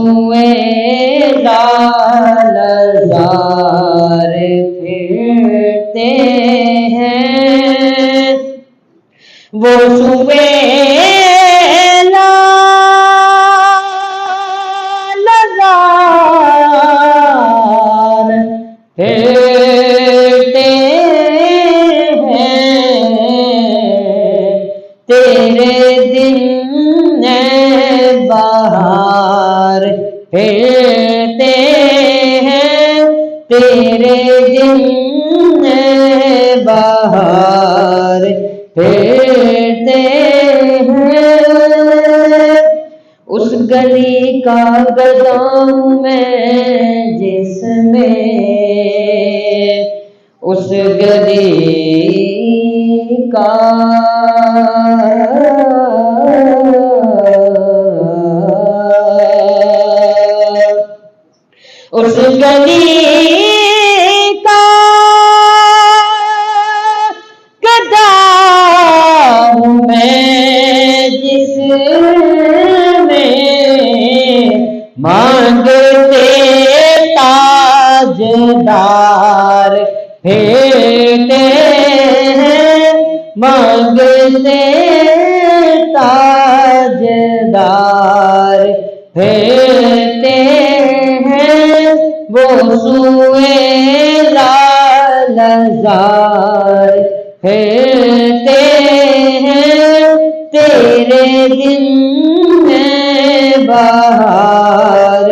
سوئے لالزار پھرتے ہیں، وہ سوئے لالزار پھرتے ہیں، تیرے دن بہار پھرتے ہیں، تیرے دن بہار پھرتے ہیں۔ اس گلی کا گدا ہوں میں جس میں، اس گلی کا اس گلی کا گدا ہوں میں جس میں مانگتے تاجدار پھرتے ہیں، مانگتے تاجدار پھرتے ہیں، وہ سوئے لالزار پھرتے ہیں، تیرے دن بہار